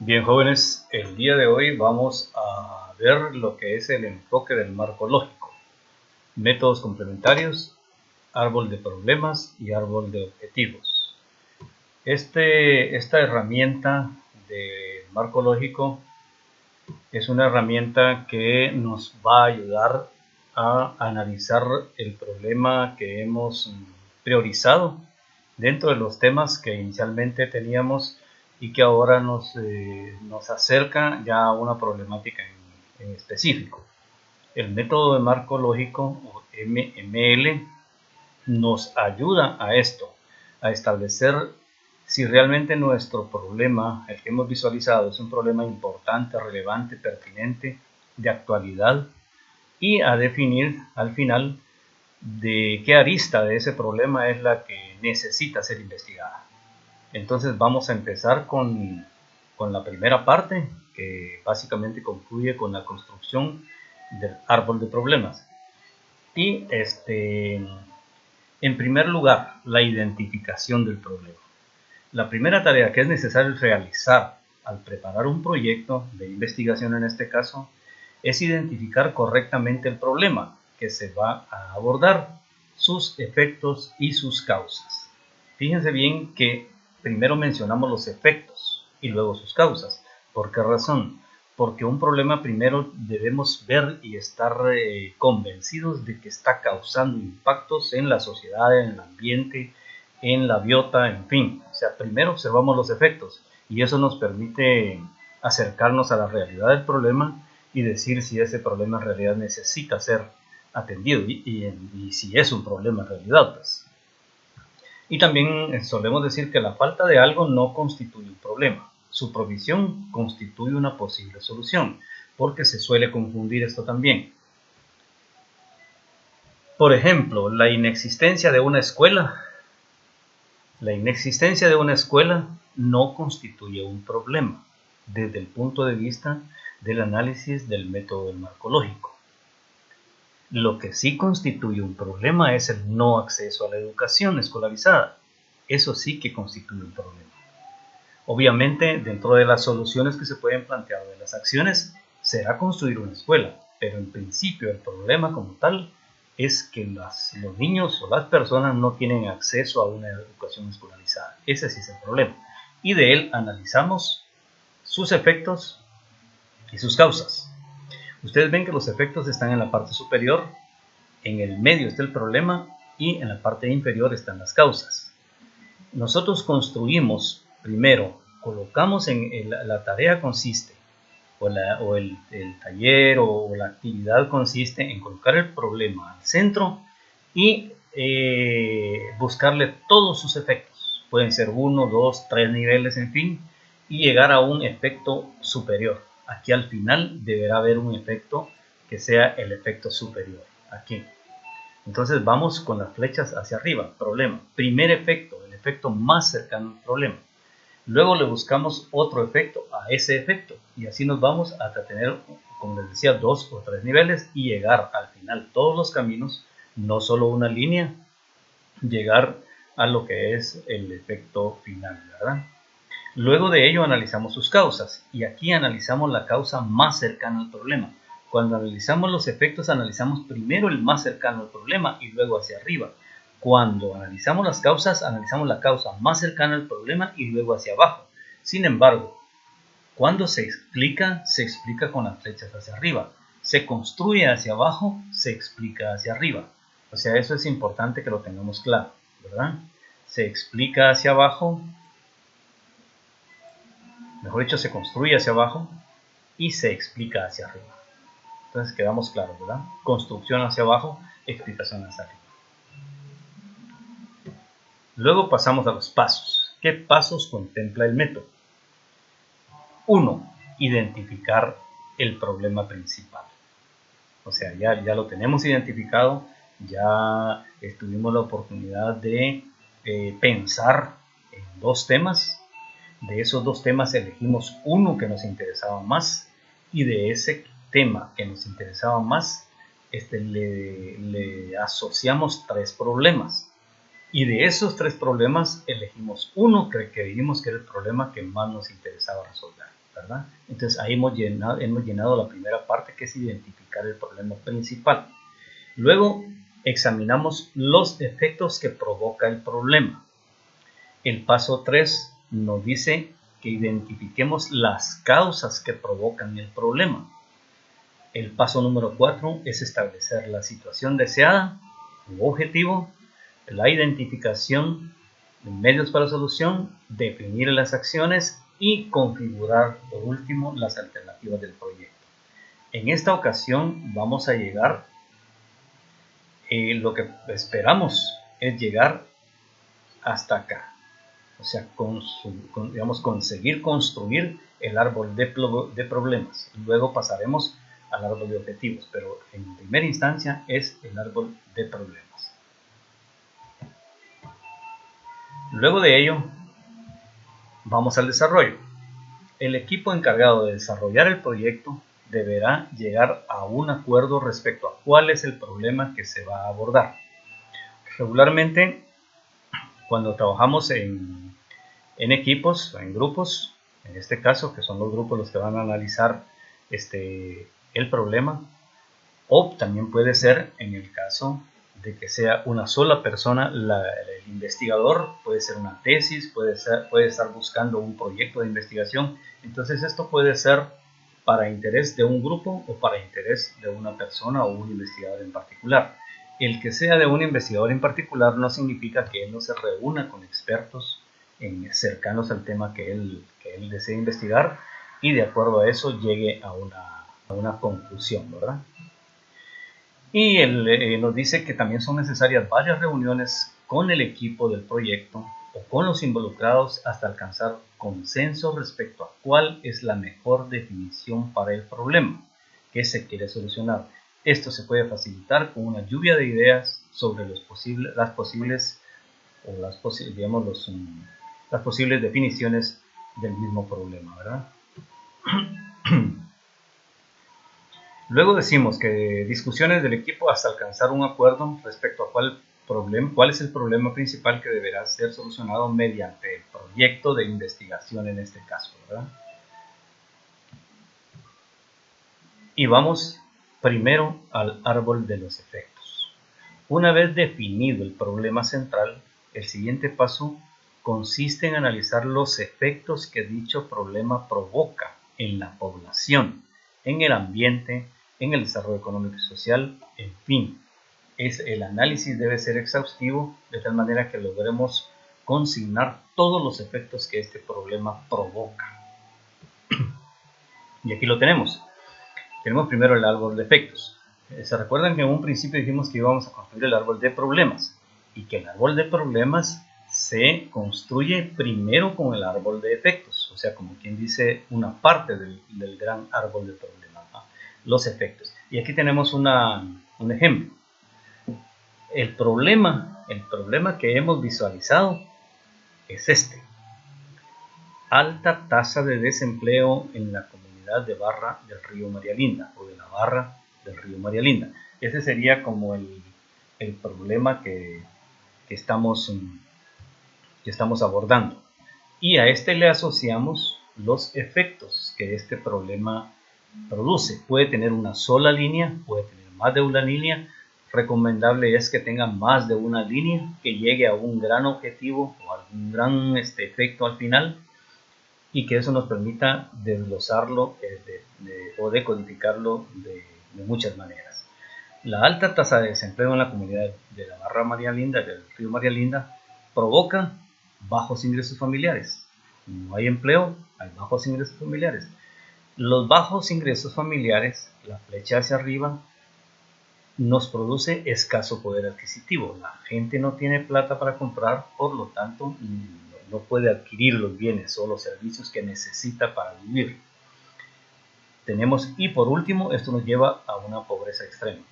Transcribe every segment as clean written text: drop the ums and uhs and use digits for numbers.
Bien, jóvenes, el día de hoy vamos a ver lo que es el enfoque del marco lógico, métodos complementarios, árbol de problemas y árbol de objetivos. Esta herramienta de marco lógico es una herramienta que nos va a ayudar a analizar el problema que hemos priorizado dentro de los temas que inicialmente teníamos y que ahora nos acerca ya a una problemática en específico. El método de marco lógico o MML nos ayuda a esto, a establecer si realmente nuestro problema, el que hemos visualizado, es un problema importante, relevante, pertinente, de actualidad, y a definir al final de qué arista de ese problema es la que necesita ser investigada. Entonces vamos a empezar con la primera parte, que básicamente concluye con la construcción del árbol de problemas. Y en primer lugar, la identificación del problema. La primera tarea que es necesario realizar al preparar un proyecto de investigación, en este caso, es identificar correctamente el problema que se va a abordar, sus efectos y sus causas. Fíjense bien que primero mencionamos los efectos y luego sus causas. ¿Por qué razón? Porque un problema primero debemos ver y estar convencidos de que está causando impactos en la sociedad, en el ambiente, en la biota, en fin. O sea, primero observamos los efectos y eso nos permite acercarnos a la realidad del problema y decir si ese problema en realidad necesita ser atendido y si es un problema en realidad, pues. Y también solemos decir que la falta de algo no constituye un problema. Su provisión constituye una posible solución, porque se suele confundir esto también. Por ejemplo, la inexistencia de una escuela. La inexistencia de una escuela no constituye un problema desde el punto de vista del análisis del método del marco lógico. Lo que sí constituye un problema es el no acceso a la educación escolarizada. Eso sí que constituye un problema. Obviamente, dentro de las soluciones que se pueden plantear de las acciones, será construir una escuela, pero en principio el problema como tal es que los niños o las personas no tienen acceso a una educación escolarizada. Ese sí es el problema. Y de él analizamos sus efectos y sus causas. Ustedes ven que los efectos están en la parte superior, en el medio está el problema y en la parte inferior están las causas. Nosotros construimos, primero, colocamos la tarea consiste, o el taller o la actividad consiste en colocar el problema al centro y buscarle todos sus efectos. Pueden ser 1, 2, 3 niveles, en fin, y llegar a un efecto superior. Aquí al final deberá haber un efecto que sea el efecto superior. Aquí. Entonces vamos con las flechas hacia arriba. Problema. Primer efecto, el efecto más cercano al problema. Luego le buscamos otro efecto a ese efecto y así nos vamos hasta tener, como les decía, 2 o 3 niveles y llegar al final todos los caminos, no solo una línea, llegar a lo que es el efecto final, ¿verdad? Luego de ello analizamos sus causas y aquí analizamos la causa más cercana al problema. Cuando analizamos los efectos analizamos primero el más cercano al problema y luego hacia arriba. Cuando analizamos las causas analizamos la causa más cercana al problema y luego hacia abajo. Sin embargo, cuando se explica con las flechas hacia arriba. Se construye hacia abajo, se explica hacia arriba. O sea, eso es importante que lo tengamos claro, ¿verdad? Se explica hacia abajo, mejor dicho, se construye hacia abajo y se explica hacia arriba. Entonces quedamos claros, ¿verdad? Construcción hacia abajo, explicación hacia arriba. Luego pasamos a los pasos. ¿Qué pasos contempla el método? 1. Identificar el problema principal. O sea, ya lo tenemos identificado, ya tuvimos la oportunidad de pensar en 2 temas. De esos 2 temas elegimos uno que nos interesaba más y de ese tema que nos interesaba más le asociamos 3 problemas y de esos 3 problemas elegimos uno que vimos que era el problema que más nos interesaba resolver, ¿verdad? Entonces ahí hemos llenado la primera parte, que es identificar el problema principal. Luego examinamos los efectos que provoca el problema. El paso 3 nos dice que identifiquemos las causas que provocan el problema. El paso número 4 es establecer la situación deseada u objetivo, la identificación de medios para la solución, definir las acciones y configurar, por último, las alternativas del proyecto. En esta ocasión vamos a llegar, lo que esperamos es llegar hasta acá. O sea, conseguir construir el árbol de problemas. Luego pasaremos al árbol de objetivos, pero en primera instancia es el árbol de problemas. Luego de ello, vamos al desarrollo. El equipo encargado de desarrollar el proyecto deberá llegar a un acuerdo respecto a cuál es el problema que se va a abordar. Regularmente, cuando trabajamos en equipos, en grupos, en este caso, que son los grupos los que van a analizar el problema, o también puede ser en el caso de que sea una sola persona, el investigador, puede ser una tesis, puede estar buscando un proyecto de investigación. Entonces esto puede ser para interés de un grupo o para interés de una persona o un investigador en particular. El que sea de un investigador en particular no significa que él no se reúna con expertos cercanos al tema que él desea investigar y de acuerdo a eso llegue a una conclusión, ¿verdad? Y él nos dice que también son necesarias varias reuniones con el equipo del proyecto o con los involucrados hasta alcanzar consenso respecto a cuál es la mejor definición para el problema que se quiere solucionar. Esto se puede facilitar con una lluvia de ideas sobre las posibles definiciones del mismo problema, ¿verdad? Luego decimos que discusiones del equipo hasta alcanzar un acuerdo respecto a cuál es el problema principal que deberá ser solucionado mediante el proyecto de investigación en este caso, ¿verdad? Y vamos primero al árbol de los efectos. Una vez definido el problema central, el siguiente paso consiste en analizar los efectos que dicho problema provoca en la población, en el ambiente, en el desarrollo económico y social, en fin. El análisis debe ser exhaustivo de tal manera que logremos consignar todos los efectos que este problema provoca. Y aquí lo tenemos. Tenemos primero el árbol de efectos. ¿Se recuerdan que en un principio dijimos que íbamos a construir el árbol de problemas? Y que el árbol de problemas se construye primero con el árbol de efectos. O sea, como quien dice, una parte del gran árbol de problemas, ¿no? Los efectos. Y aquí tenemos un ejemplo. El problema que hemos visualizado es este. Alta tasa de desempleo en la comunidad de Barra del Río María Linda, o de la Barra del Río María Linda. Ese sería como el problema que estamos abordando. Y a este le asociamos los efectos que este problema produce. Puede tener una sola línea, puede tener más de una línea. Recomendable es que tenga más de una línea, que llegue a un gran objetivo o algún gran efecto al final, y que eso nos permita desglosarlo o decodificarlo de muchas maneras. La alta tasa de desempleo en la comunidad de la Barra María Linda, del Río María Linda, provoca bajos ingresos familiares. No hay empleo, hay bajos ingresos familiares. Los bajos ingresos familiares, la flecha hacia arriba, nos produce escaso poder adquisitivo. La gente no tiene plata para comprar, por lo tanto no puede adquirir los bienes o los servicios que necesita para vivir. Y por último, esto nos lleva a una pobreza extrema.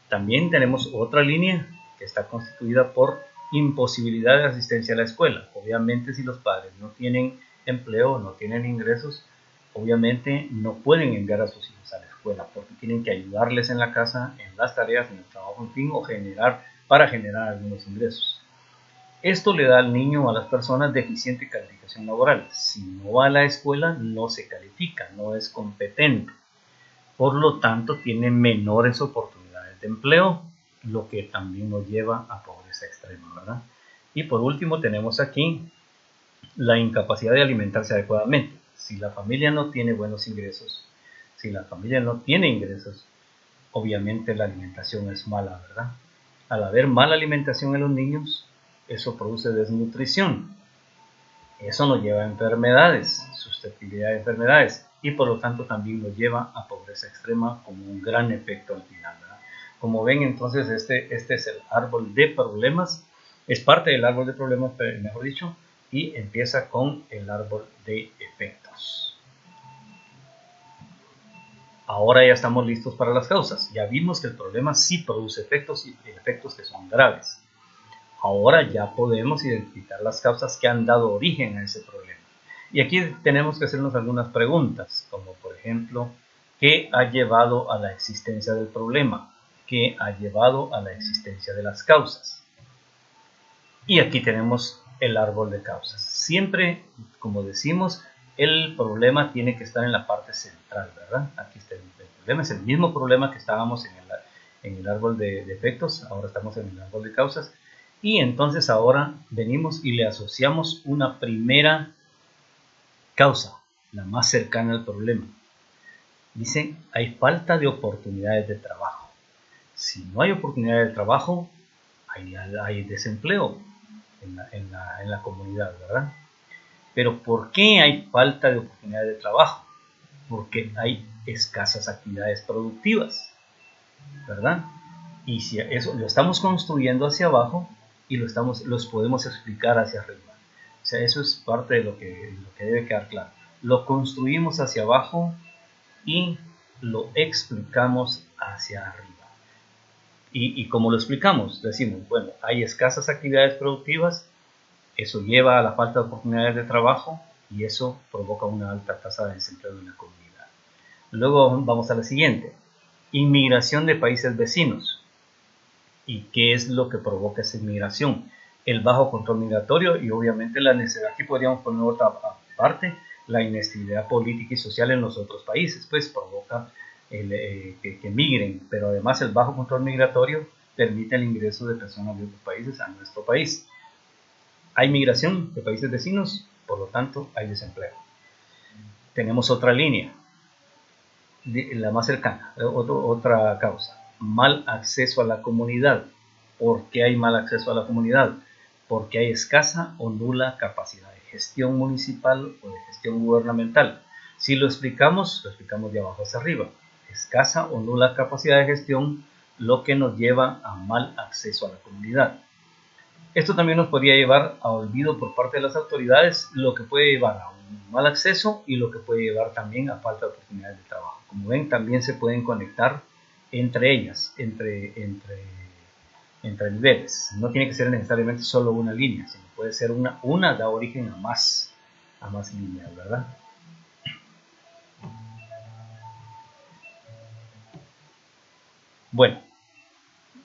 También tenemos otra línea que está constituida por imposibilidad de asistencia a la escuela. Obviamente, si los padres no tienen empleo, no tienen ingresos, obviamente no pueden enviar a sus hijos a la escuela porque tienen que ayudarles en la casa, en las tareas, en el trabajo, en fin, para generar algunos ingresos. Esto le da al niño o a las personas deficiente calificación laboral. Si no va a la escuela, no se califica, no es competente. Por lo tanto, tiene menores oportunidades de empleo, lo que también nos lleva a pobreza extrema, ¿verdad? Y por último, tenemos aquí la incapacidad de alimentarse adecuadamente. Si la familia no tiene buenos ingresos, si la familia no tiene ingresos, obviamente la alimentación es mala, ¿verdad? Al haber mala alimentación en los niños, eso produce desnutrición. Eso nos lleva a enfermedades, susceptibilidad de enfermedades, y por lo tanto también nos lleva a pobreza extrema como un gran efecto al final, ¿verdad? Como ven, entonces este es el árbol de problemas, es parte del árbol de problemas, mejor dicho, y empieza con el árbol de efectos. Ahora ya estamos listos para las causas. Ya vimos que el problema sí produce efectos y efectos que son graves. Ahora ya podemos identificar las causas que han dado origen a ese problema. Y aquí tenemos que hacernos algunas preguntas, como por ejemplo, ¿qué ha llevado a la existencia del problema? ¿Qué ha llevado a la existencia de las causas? Y aquí tenemos el árbol de causas. Siempre, como decimos, el problema tiene que estar en la parte central, ¿verdad? Aquí está el problema, es el mismo problema que estábamos en el árbol de efectos, ahora estamos en el árbol de causas. Y entonces ahora venimos y le asociamos una primera causa, la más cercana al problema. Dice, hay falta de oportunidades de trabajo. Si no hay oportunidades de trabajo, hay desempleo en la comunidad, ¿verdad? Pero ¿por qué hay falta de oportunidades de trabajo? Porque hay escasas actividades productivas, ¿verdad? Y si eso lo estamos construyendo hacia abajo y los podemos explicar hacia arriba. O sea, eso es parte de lo que debe quedar claro. Lo construimos hacia abajo y lo explicamos hacia arriba. ¿Y cómo lo explicamos? Decimos, bueno, hay escasas actividades productivas, eso lleva a la falta de oportunidades de trabajo y eso provoca una alta tasa de desempleo en la comunidad. Luego vamos a la siguiente, inmigración de países vecinos. ¿Y qué es lo que provoca esa inmigración? El bajo control migratorio y obviamente la necesidad, aquí podríamos poner otra parte, la inestabilidad política y social en los otros países, pues provoca que migren, pero además el bajo control migratorio permite el ingreso de personas de otros países a nuestro país. Hay migración de países vecinos, por lo tanto hay desempleo. Tenemos otra línea, la más cercana, otra causa, mal acceso a la comunidad. ¿Por qué hay mal acceso a la comunidad? Porque hay escasa o nula capacidad de gestión municipal o de gestión gubernamental. Si lo explicamos de abajo hacia arriba. Escasa o nula capacidad de gestión, lo que nos lleva a mal acceso a la comunidad. Esto también nos podría llevar a olvido por parte de las autoridades, lo que puede llevar a un mal acceso y lo que puede llevar también a falta de oportunidades de trabajo. Como ven, también se pueden conectar entre ellas, entre niveles. No tiene que ser necesariamente solo una línea, sino puede ser una da origen a más líneas, ¿verdad? Bueno,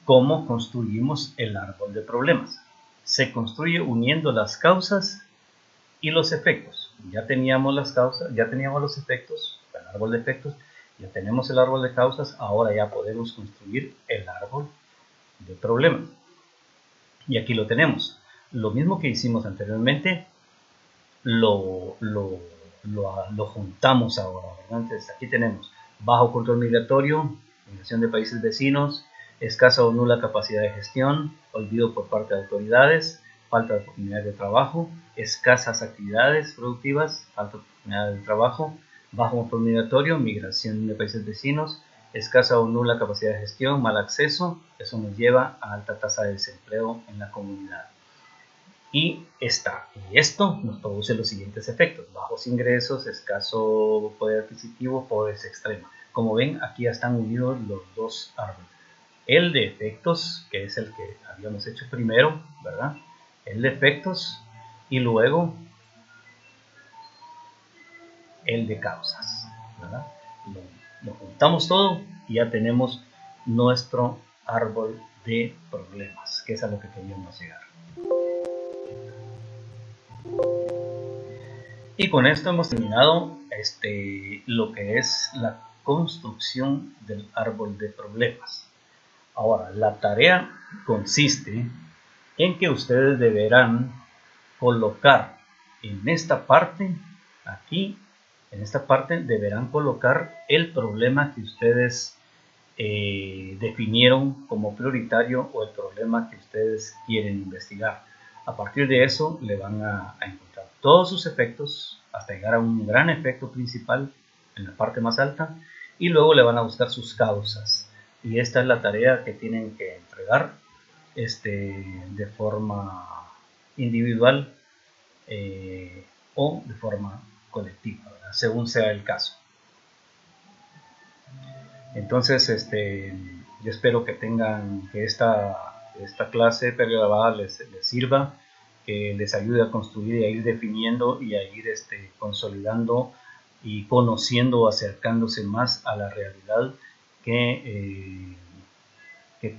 ¿cómo construimos el árbol de problemas? Se construye uniendo las causas y los efectos. Ya teníamos las causas, ya teníamos los efectos, el árbol de efectos, ya tenemos el árbol de causas, ahora ya podemos construir el árbol de problemas. Y aquí lo tenemos. Lo mismo que hicimos anteriormente, lo juntamos ahora, ¿verdad? Entonces aquí tenemos bajo control migratorio, migración de países vecinos, escasa o nula capacidad de gestión, olvido por parte de autoridades, falta de oportunidades de trabajo, escasas actividades productivas, falta de oportunidades de trabajo, bajo control migratorio, migración de países vecinos, escasa o nula capacidad de gestión, mal acceso, eso nos lleva a alta tasa de desempleo en la comunidad. Y esto nos produce los siguientes efectos: bajos ingresos, escaso poder adquisitivo, pobreza extrema. Como ven, aquí ya están unidos los dos árboles. El de efectos, que es el que habíamos hecho primero, ¿verdad? El de efectos y luego el de causas, ¿verdad? Lo juntamos todo y ya tenemos nuestro árbol de problemas, que es a lo que queríamos llegar. Y con esto hemos terminado lo que es la construcción del árbol de problemas. Ahora, la tarea consiste en que ustedes deberán colocar en esta parte, aquí, en esta parte deberán colocar el problema que ustedes definieron como prioritario o el problema que ustedes quieren investigar. A partir de eso le van a encontrar todos sus efectos hasta llegar a un gran efecto principal en la parte más alta y luego le van a buscar sus causas. Y esta es la tarea que tienen que entregar de forma individual o de forma colectiva, ¿verdad? Según sea el caso. Entonces, yo espero que tengan, que esta clase pregrabada les sirva, que les ayude a construir y a ir definiendo y a ir consolidando y conociendo o acercándose más a la realidad que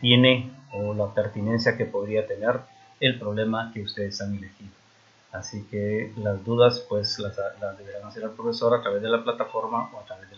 tiene o la pertinencia que podría tener el problema que ustedes han elegido. Así que las dudas pues las deberán hacer al profesor a través de la plataforma o a través de